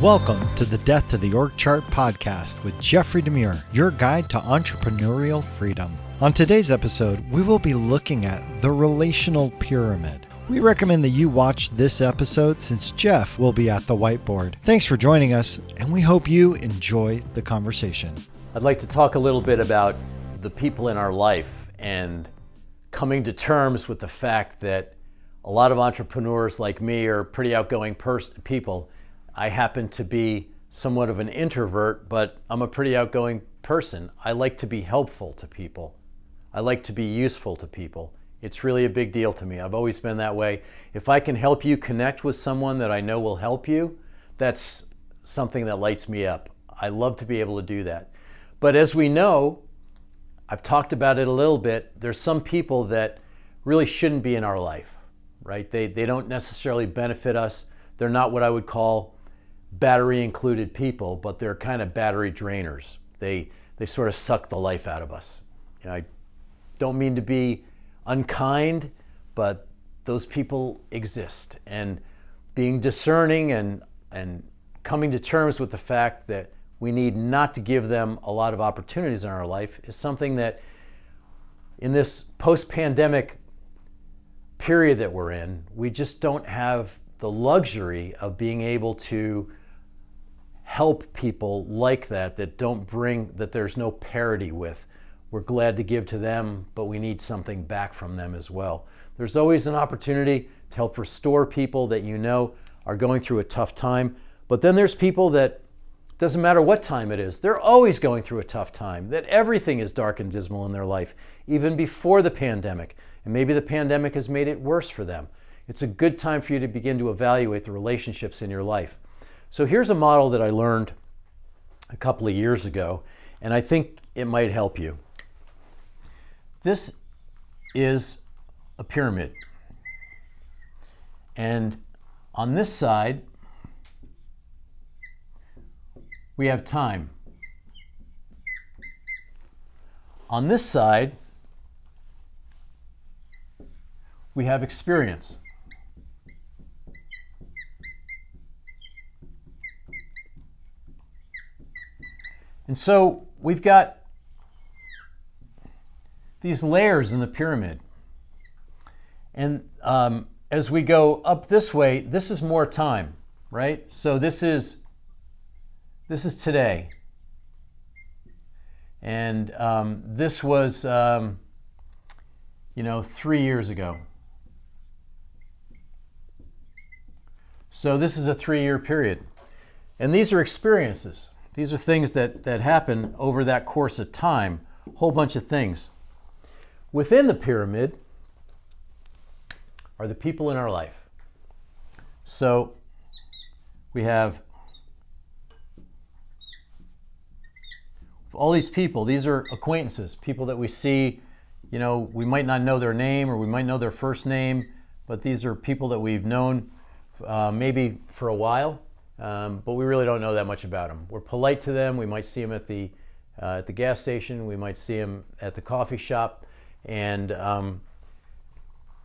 Welcome to the Death to the Org Chart podcast with Jeffrey DeMure, your guide to entrepreneurial freedom. On today's episode, we will be looking at the relational pyramid. We recommend that you watch this episode since Jeff will be at the whiteboard. Thanks for joining us, and we hope you enjoy the conversation. I'd like to talk a little bit about the people in our life and coming to terms with the fact that a lot of entrepreneurs like me are pretty outgoing people. I happen to be somewhat of an introvert, but I'm a pretty outgoing person. I like to be helpful to people. I like to be useful to people. It's really a big deal to me. I've always been that way. If I can help you connect with someone that I know will help you, that's something that lights me up. I love to be able to do that. But as we know, I've talked about it a little bit, there's some people that really shouldn't be in our life, right? They don't necessarily benefit us. They're not what I would call battery included people, but they're kind of battery drainers. They sort of suck the life out of us. I don't mean to be unkind, but those people exist. And being discerning and coming to terms with the fact that we need not to give them a lot of opportunities in our life is something that in this post-pandemic period that we're in, we just don't have the luxury of being able to help people like that that there's no parity with. We're glad to give to them, but we need something back from them as well. There's always an opportunity to help restore people that you know are going through a tough time. But then there's people that doesn't matter what time it is, they're always going through a tough time, that everything is dark and dismal in their life, even before the pandemic. And maybe the pandemic has made it worse for them. It's a good time for you to begin to evaluate the relationships in your life. So here's a model that I learned a couple of years ago, and I think it might help you. This is a pyramid. And on this side, we have time. On this side, we have experience. And so we've got these layers in the pyramid. And as we go up this way, this is more time, right? So this is today. And this was, 3 years ago. So this is a 3-year period. And these are experiences. These are things that happen over that course of time, a whole bunch of things. Within the pyramid are the people in our life. So we have all these people. These are acquaintances, people that we see. We might not know their name or we might know their first name, but these are people that we've known maybe for a while. But we really don't know that much about them. We're polite to them. We might see them at the gas station. We might see them at the coffee shop, and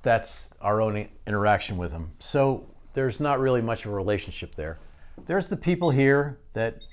that's our own interaction with them. So there's not really much of a relationship there. There's the people here that,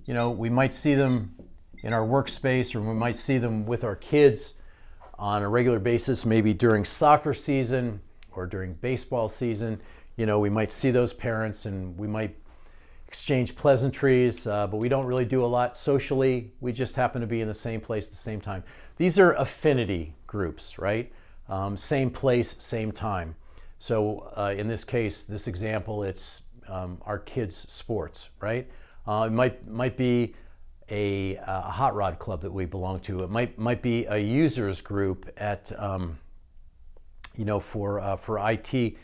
we might see them in our workspace, or we might see them with our kids on a regular basis, maybe during soccer season or during baseball season. We might see those parents and we might exchange pleasantries, but we don't really do a lot socially. We just happen to be in the same place at the same time. These are affinity groups, right? Same place, same time. So in this case, this example, it's our kids' sports, right? It might be a hot rod club that we belong to. It might be a users group at for IT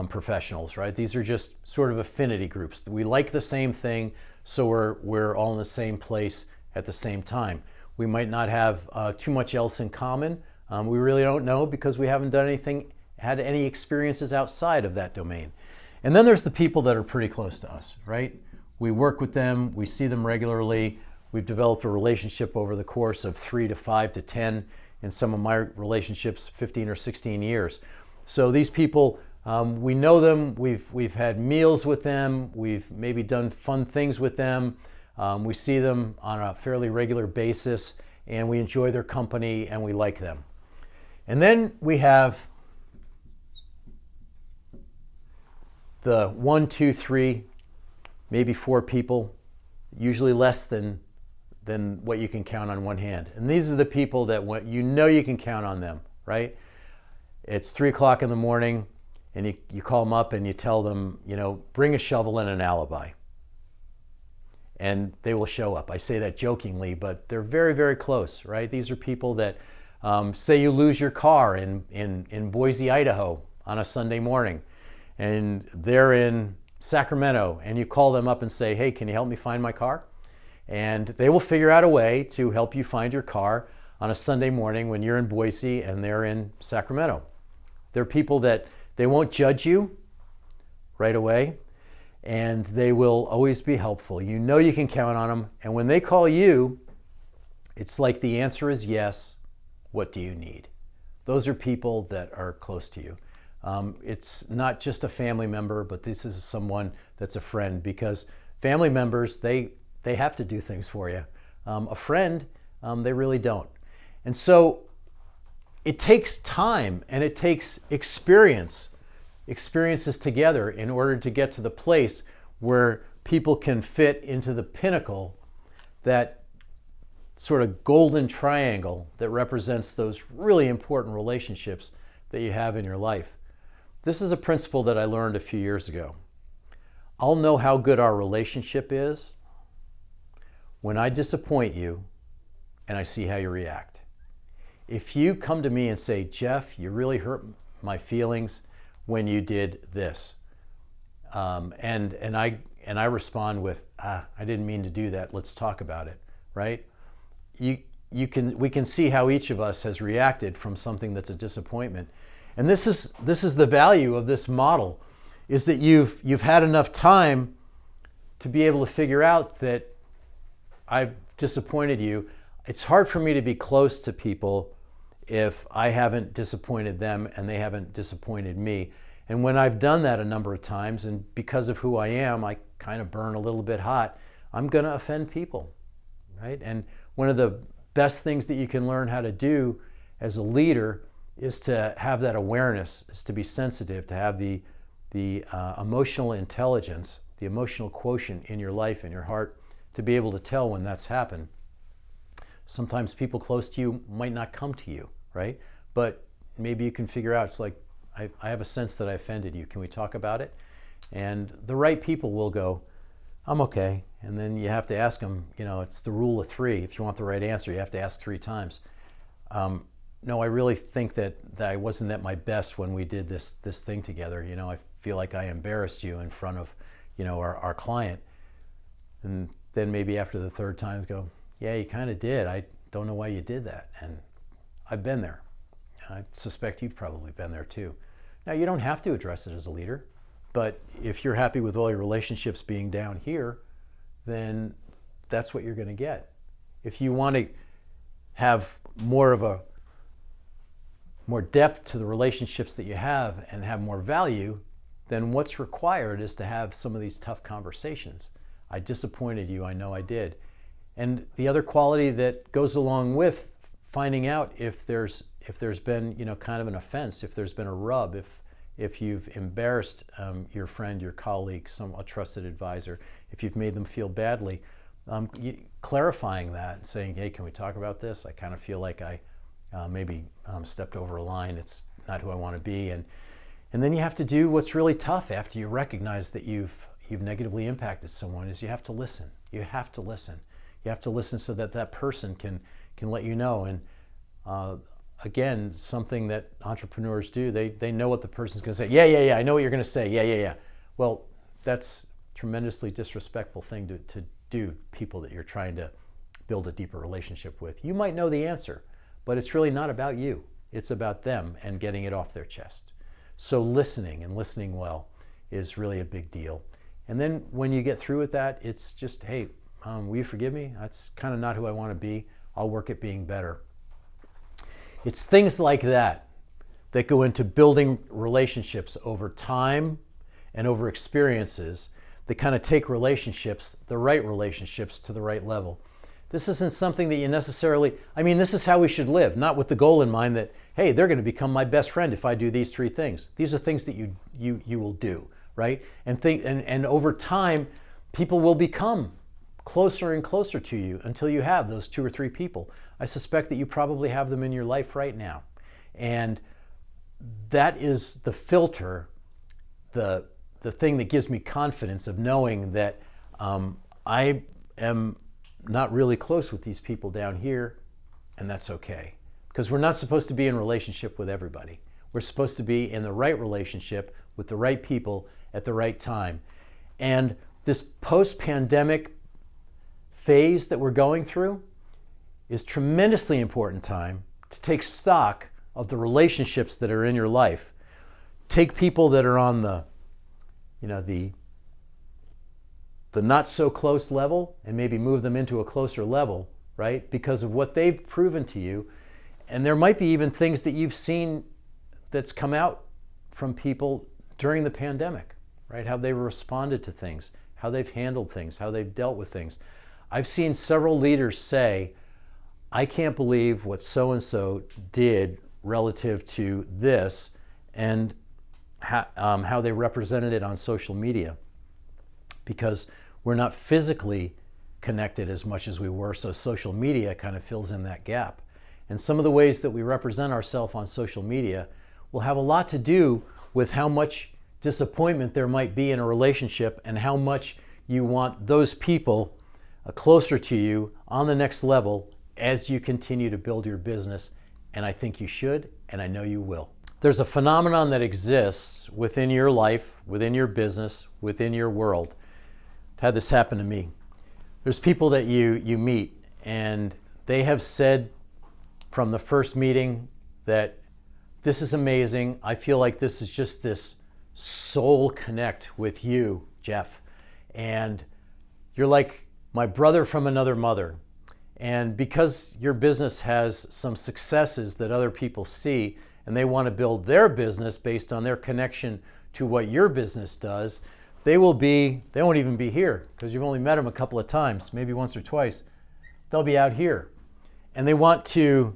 professionals, right? These are just sort of affinity groups. We like the same thing, so we're all in the same place at the same time. We might not have too much else in common. We really don't know because we haven't had any experiences outside of that domain. And then there's the people that are pretty close to us, right? We work with them, we see them regularly. We've developed a relationship over the course of 3 to 5 to 10, in some of my relationships, 15 or 16 years. So these people We know them, we've had meals with them, we've maybe done fun things with them, we see them on a fairly regular basis, and we enjoy their company and we like them. And then we have the 1, 2, 3, maybe 4 people, usually less than what you can count on one hand. And these are the people that you know you can count on them, right? It's 3 o'clock in the morning and you call them up and you tell them, bring a shovel and an alibi. And they will show up. I say that jokingly, but they're very, very close, right? These are people that say you lose your car in Boise, Idaho on a Sunday morning, and they're in Sacramento, and you call them up and say, hey, can you help me find my car? And they will figure out a way to help you find your car on a Sunday morning when you're in Boise and they're in Sacramento. They're people that they won't judge you right away, and they will always be helpful. You know you can count on them, and when they call you, it's like the answer is yes. What do you need? Those are people that are close to you. It's not just a family member, but this is someone that's a friend, because family members, they have to do things for you. A friend, they really don't. And so it takes time and it takes experiences together in order to get to the place where people can fit into the pinnacle, that sort of golden triangle that represents those really important relationships that you have in your life. This is a principle that I learned a few years ago. I'll know how good our relationship is when I disappoint you and I see how you react. If you come to me and say, Jeff, you really hurt my feelings when you did this, and I respond with, I didn't mean to do that, let's talk about it, right? We can see how each of us has reacted from something that's a disappointment. And this is the value of this model, is that you've had enough time to be able to figure out that I've disappointed you. It's hard for me to be close to people if I haven't disappointed them and they haven't disappointed me. And when I've done that a number of times, and because of who I am, I kind of burn a little bit hot, I'm going to offend people, right? And one of the best things that you can learn how to do as a leader is to have that awareness, is to be sensitive, to have the emotional intelligence, the emotional quotient in your life, in your heart, to be able to tell when that's happened. Sometimes people close to you might not come to you, right? But maybe you can figure out, it's like, I have a sense that I offended you. Can we talk about it? And the right people will go, I'm okay. And then you have to ask them, it's the rule of 3. If you want the right answer, you have to ask 3 times. No, I really think that I wasn't at my best when we did this thing together. I feel like I embarrassed you in front of, our client. And then maybe after the 3rd time go, yeah, you kind of did. I don't know why you did that. And I've been there. I suspect you've probably been there too. Now, you don't have to address it as a leader, but if you're happy with all your relationships being down here, then that's what you're going to get. If you want to have more depth to the relationships that you have and have more value, then what's required is to have some of these tough conversations. I disappointed you, I know I did. And the other quality that goes along with finding out if there's been kind of an offense, if there's been a rub, if you've embarrassed your friend, your colleague, a trusted advisor, if you've made them feel badly, clarifying that and saying, hey, can we talk about this? I kind of feel like I maybe stepped over a line. It's not who I want to be. And then you have to do what's really tough after you recognize that you've negatively impacted someone, is you have to listen. You have to listen. You have to listen so that person can let you know. And again, something that entrepreneurs do, they know what the person's going to say. Yeah, I know what you're going to say. Yeah. Well, that's a tremendously disrespectful thing to do, people that you're trying to build a deeper relationship with. You might know the answer, but it's really not about you. It's about them and getting it off their chest. So listening, and listening well, is really a big deal. And then when you get through with that, it's just, hey, will you forgive me? That's kind of not who I want to be. I'll work at being better. It's things like that that go into building relationships over time and over experiences that kind of take relationships, the right relationships, to the right level. This isn't something that you necessarily, this is how we should live, not with the goal in mind that, hey, they're going to become my best friend if I do these 3 things. These are things that you will do, right? And over time, people will become closer and closer to you until you have those 2 or 3 people. I suspect that you probably have them in your life right now. And that is the filter, the thing that gives me confidence of knowing that I am not really close with these people down here, and that's okay. Because we're not supposed to be in relationship with everybody. We're supposed to be in the right relationship with the right people at the right time. And this post-pandemic phase that we're going through is tremendously important time to take stock of the relationships that are in your life. Take people that are on the not so close level and maybe move them into a closer level, right? Because of what they've proven to you. And there might be even things that you've seen that's come out from people during the pandemic, right? How they've responded to things, how they've handled things, how they've dealt with things. I've seen several leaders say, I can't believe what so-and-so did relative to this, and how they represented it on social media. Because we're not physically connected as much as we were, so social media kind of fills in that gap. And some of the ways that we represent ourselves on social media will have a lot to do with how much disappointment there might be in a relationship and how much you want those people closer to you on the next level as you continue to build your business. And I think you should, and I know you will. There's a phenomenon that exists within your life, within your business, within your world. I've had this happen to me. There's people that you meet, and they have said from the first meeting that this is amazing. I feel like this is just this soul connect with you, Jeff. And you're like my brother from another mother. And because your business has some successes that other people see, and they want to build their business based on their connection to what your business does, they won't even be here because you've only met them a couple of times, maybe once or twice. They'll be out here. And they want to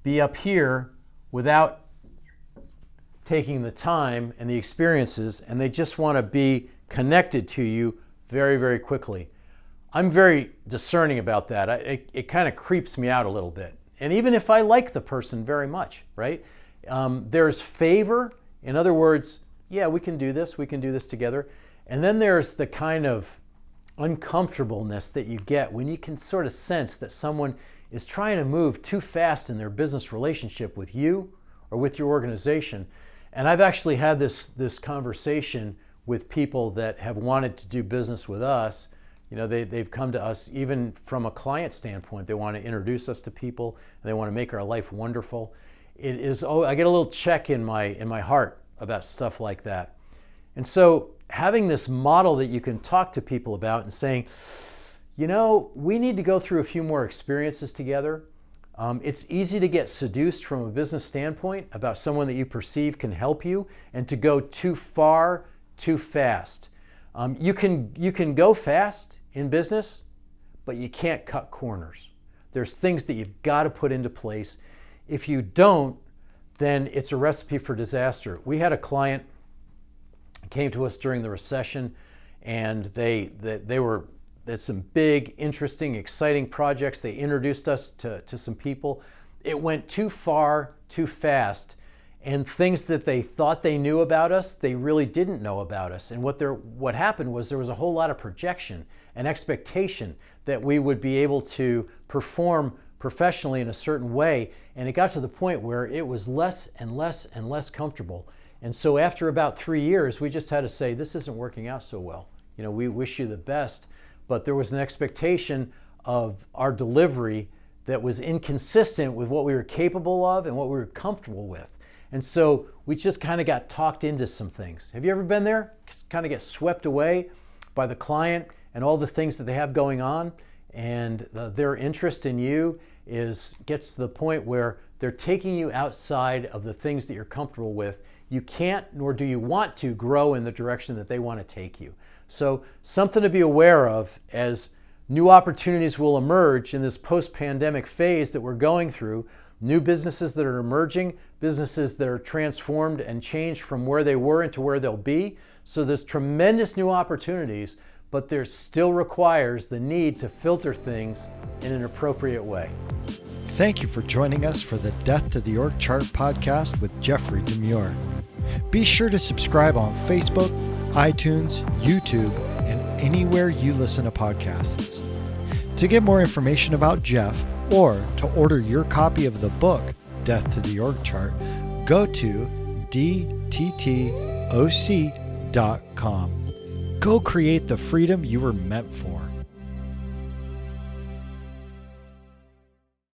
be up here without taking the time and the experiences, and they just want to be connected to you very, very quickly. I'm very discerning about that. It kind of creeps me out a little bit. And even if I like the person very much, right? There's favor. In other words, yeah, we can do this together. And then there's the kind of uncomfortableness that you get when you can sort of sense that someone is trying to move too fast in their business relationship with you or with your organization. And I've actually had this conversation with people that have wanted to do business with us. You know, they've come to us even from a client standpoint. They want to introduce us to people, and they want to make our life wonderful. I get a little check in my heart about stuff like that. And so having this model that you can talk to people about and saying, you know, we need to go through a few more experiences together. It's easy to get seduced from a business standpoint about someone that you perceive can help you, and to go too far, too fast. You can go fast in business, but you can't cut corners. There's things that you've got to put into place. If you don't, then it's a recipe for disaster. We had a client came to us during the recession, and they had some big, interesting, exciting projects. They introduced us to some people. It went too far, too fast, and things that they thought they knew about us, they really didn't know about us. And what happened was there was a whole lot of projection and expectation that we would be able to perform professionally in a certain way, and it got to the point where it was less and less and less comfortable. And so after about 3 years, we just had to say, this isn't working out so well. You know, we wish you the best, but there was an expectation of our delivery that was inconsistent with what we were capable of and what we were comfortable with. And so we just kind of got talked into some things. Have you ever been there? Kind of get swept away by the client and all the things that they have going on, and their interest in you gets to the point where they're taking you outside of the things that you're comfortable with. You can't, nor do you want to, grow in the direction that they want to take you. So something to be aware of as new opportunities will emerge in this post-pandemic phase that we're going through. New businesses that are emerging, businesses that are transformed and changed from where they were into where they'll be. So there's tremendous new opportunities, but there still requires the need to filter things in an appropriate way. Thank you for joining us for the Death to the Org Chart podcast with Jeffrey DeMure. Be sure to subscribe on Facebook, iTunes, YouTube, and anywhere you listen to podcasts. To get more information about Jeff or to order your copy of the book, Death to the Org Chart, go to dttoc.com. Go create the freedom you were meant for.